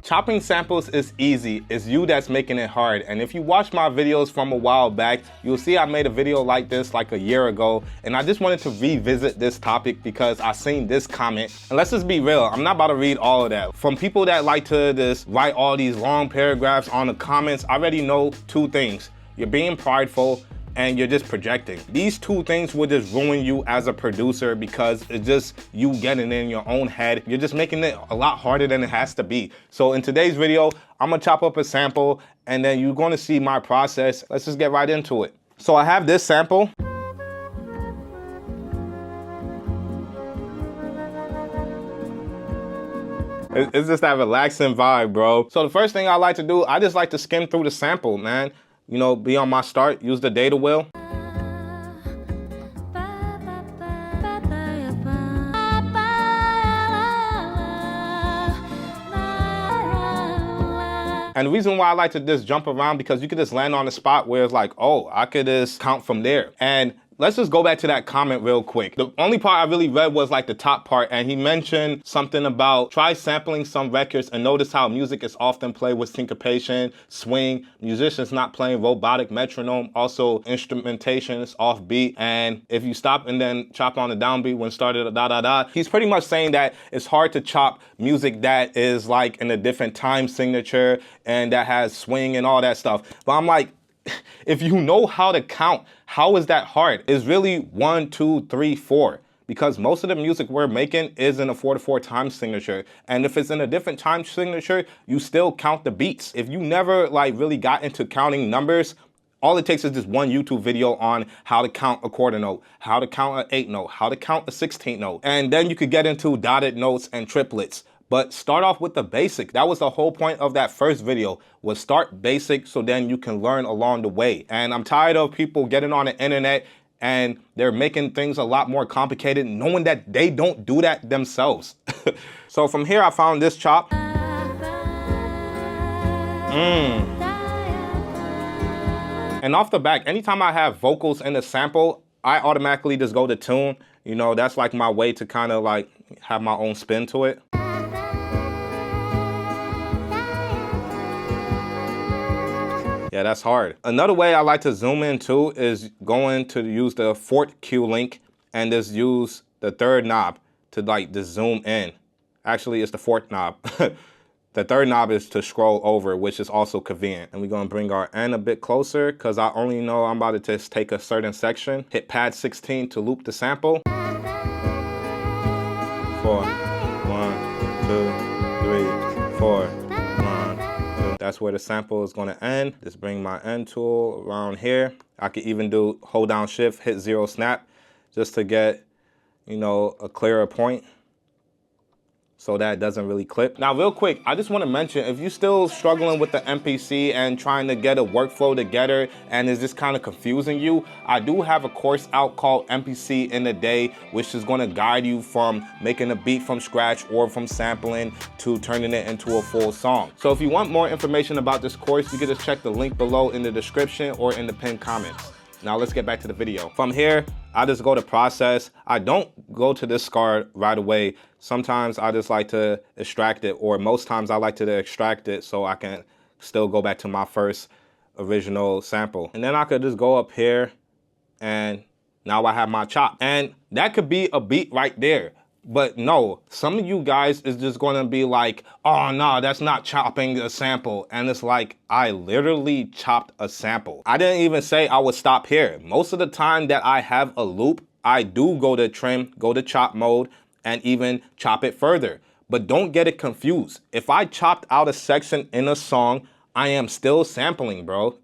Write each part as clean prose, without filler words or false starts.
chopping samples is easy. It's you that's making it hard. And if you watch my videos from a while back, you'll see I made a video like this like a year ago. And I just wanted to revisit this topic because I seen this comment. And let's just be real, I'm not about to read all of that. From people that like to just write all these long paragraphs on the comments, I already know two things. You're being prideful and you're just projecting. These two things will just ruin you as a producer because it's just you getting in your own head. You're just making it a lot harder than it has to be. So in today's video, I'm gonna chop up a sample and then you're gonna see my process. Let's just get right into it. So I have this sample. It's just that relaxing vibe, bro. So the first thing I like to do, I just like to skim through the sample, man. You know, be on my start, use the data wheel. And the reason why I like to just jump around because you could just land on the spot where it's like, oh, I could just count from there. And let's just go back to that comment real quick. The only part I really read was like the top part, and he mentioned something about try sampling some records and notice how music is often played with syncopation, swing, musicians not playing robotic metronome, also instrumentation is off beat, and if you stop and then chop on the downbeat when started da-da-da, he's pretty much saying that it's hard to chop music that is like in a different time signature and that has swing and all that stuff. But I'm like, if you know how to count, how is that hard? It's really 1, 2, 3, 4. Because most of the music we're making is in a 4/4 time signature. And if it's in a different time signature, you still count the beats. If you never like really got into counting numbers, all it takes is just one YouTube video on how to count a quarter note, how to count an 8 note, how to count a 16th note. And then you could get into dotted notes and triplets. But start off with the basic. That was the whole point of that first video, was start basic so then you can learn along the way. And I'm tired of people getting on the internet and they're making things a lot more complicated knowing that they don't do that themselves. So from here I found this chop. And off the back, anytime I have vocals in a sample, I automatically just go to tune. You know, that's like my way to kind of like have my own spin to it. Yeah, that's hard. Another way I like to zoom in too is going to use the fourth Q link and just use the third knob to like just zoom in. Actually, it's the fourth knob. The third knob is to scroll over, which is also convenient. And we're gonna bring our N a bit closer because I only know I'm about to just take a certain section. Hit pad 16 to loop the sample. 4, 1, 2, 3, 4. That's where the sample is gonna end. Just bring my end tool around here. I could even do hold down shift, hit 0 snap, just to get, you know, a clearer point so that it doesn't really clip. Now real quick, I just wanna mention, if you're still struggling with the MPC and trying to get a workflow together and it's just kind of confusing you, I do have a course out called MPC in a Day, which is gonna guide you from making a beat from scratch or from sampling to turning it into a full song. So if you want more information about this course, you can just check the link below in the description or in the pinned comments. Now let's get back to the video. From here, I just go to process. I don't go to discard right away. Sometimes I just like to extract it, or most times I like to extract it so I can still go back to my first original sample. And then I could just go up here and now I have my chop. And that could be a beat right there. But no, some of you guys is just gonna be like, oh no, that's not chopping a sample. And it's like, I literally chopped a sample. I didn't even say I would stop here. Most of the time that I have a loop, I do go to trim, go to chop mode, and even chop it further. But don't get it confused. If I chopped out a section in a song, I am still sampling, bro.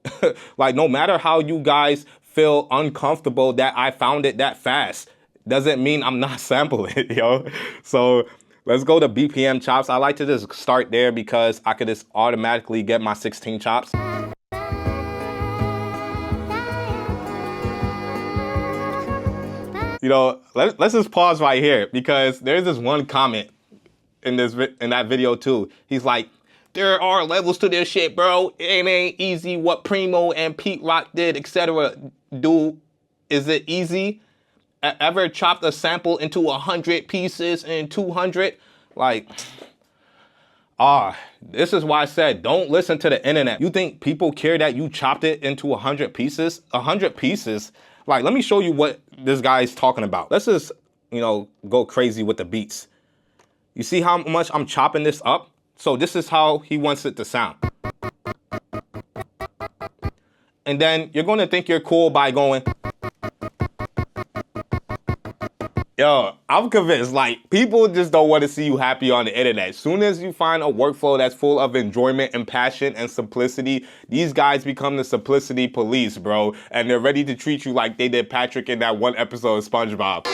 Like, no matter how you guys feel uncomfortable that I found it that fast, doesn't mean I'm not sampling it, yo. So let's go to BPM chops. I like to just start there because I could just automatically get my 16 chops. You know, let's just pause right here because there's this one comment in that video too. He's like, there are levels to this shit, bro. It ain't easy what Primo and Pete Rock did, etc. Dude, is it easy? Ever chopped a sample into 100 pieces and 200? Like, This is why I said don't listen to the internet. You think people care that you chopped it into 100 pieces? 100 pieces? Like, let me show you what this guy is talking about. Let's just, go crazy with the beats. You see how much I'm chopping this up? So this is how he wants it to sound. And then you're going to think you're cool by going. Yo, I'm convinced, like, people just don't want to see you happy on the internet. As soon as you find a workflow that's full of enjoyment and passion and simplicity, these guys become the simplicity police, bro. And they're ready to treat you like they did Patrick in that one episode of SpongeBob.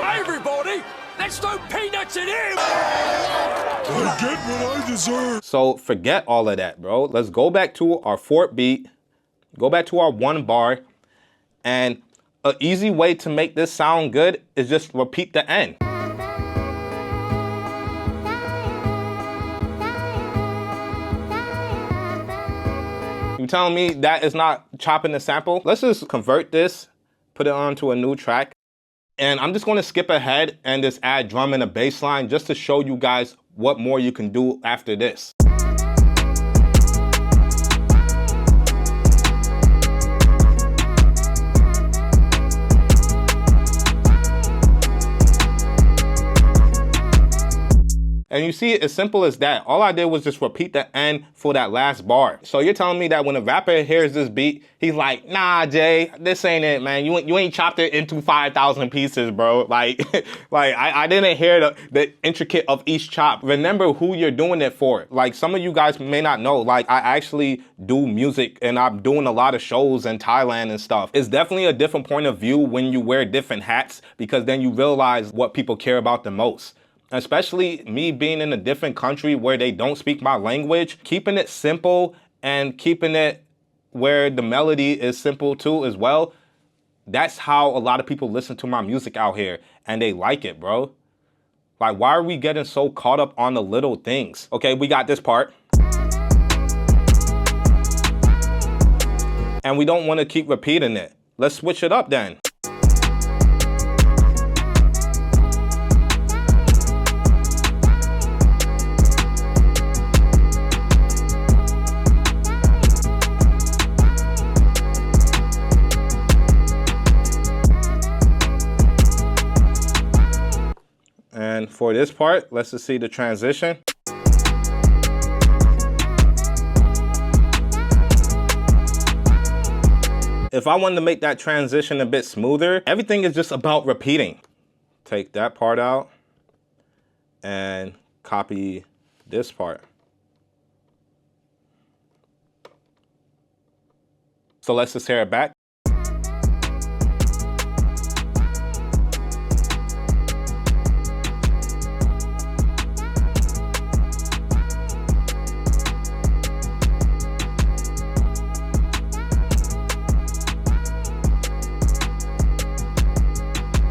Hey, everybody, let's throw peanuts in him! I get what I deserve. So forget all of that, bro. Let's go back to our fourth beat, go back to our one bar, and an easy way to make this sound good is just repeat the end. You telling me that is not chopping the sample? Let's just convert this, put it onto a new track. And I'm just gonna skip ahead and just add drum and a bass line just to show you guys what more you can do after this. And you see, as simple as that. All I did was just repeat the end for that last bar. So you're telling me that when a rapper hears this beat, he's like, nah, Jay, this ain't it, man. You ain't chopped it into 5,000 pieces, bro. Like, I didn't hear the intricate of each chop. Remember who you're doing it for. Like, some of you guys may not know, like, I actually do music and I'm doing a lot of shows in Thailand and stuff. It's definitely a different point of view when you wear different hats, because then you realize what people care about the most. Especially me being in a different country where they don't speak my language, keeping it simple and keeping it where the melody is simple too as well. That's how a lot of people listen to my music out here, and they like it, bro. Like, why are we getting so caught up on the little things? Okay, we got this part. And we don't want to keep repeating it. Let's switch it up then. And for this part, let's just see the transition. If I wanted to make that transition a bit smoother, everything is just about repeating. Take that part out and copy this part. So let's just hear it back.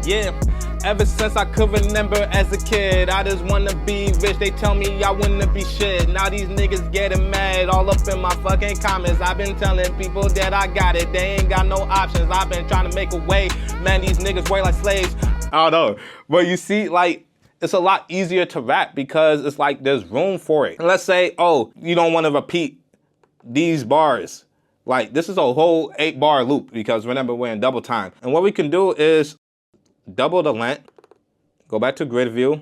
Yeah, ever since I could remember as a kid, I just wanna be rich. They tell me I wanna be shit. Now these niggas getting mad all up in my fucking comments. I've been telling people that I got it. They ain't got no options. I've been trying to make a way. Man, these niggas work like slaves. I don't know. But you see, like, it's a lot easier to rap because it's like there's room for it. And let's say, oh, you don't wanna repeat these bars. Like, this is a whole 8-bar loop because remember, we're in double time. And what we can do is double the length, go back to grid view.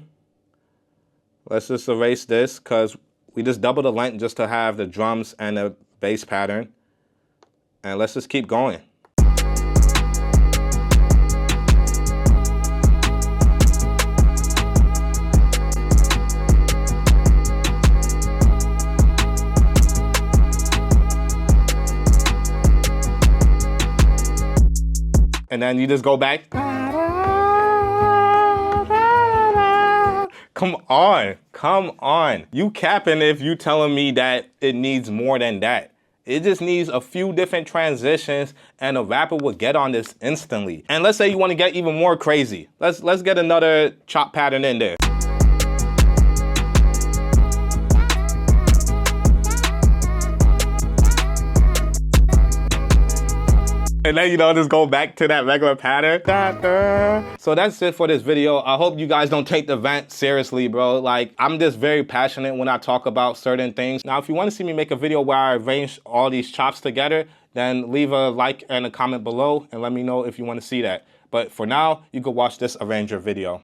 Let's just erase this because we just double the length just to have the drums and the bass pattern. And let's just keep going. And then you just go back. Come on. You capping if you telling me that it needs more than that. It just needs a few different transitions and a rapper will get on this instantly. And let's say you want to get even more crazy. Let's get another chop pattern in there. And then, you know, just go back to that regular pattern. So that's it for this video. I hope you guys don't take the vent seriously, bro. Like, I'm just very passionate when I talk about certain things. Now, if you want to see me make a video where I arrange all these chops together, then leave a like and a comment below and let me know if you want to see that. But for now, you can watch this arranger video.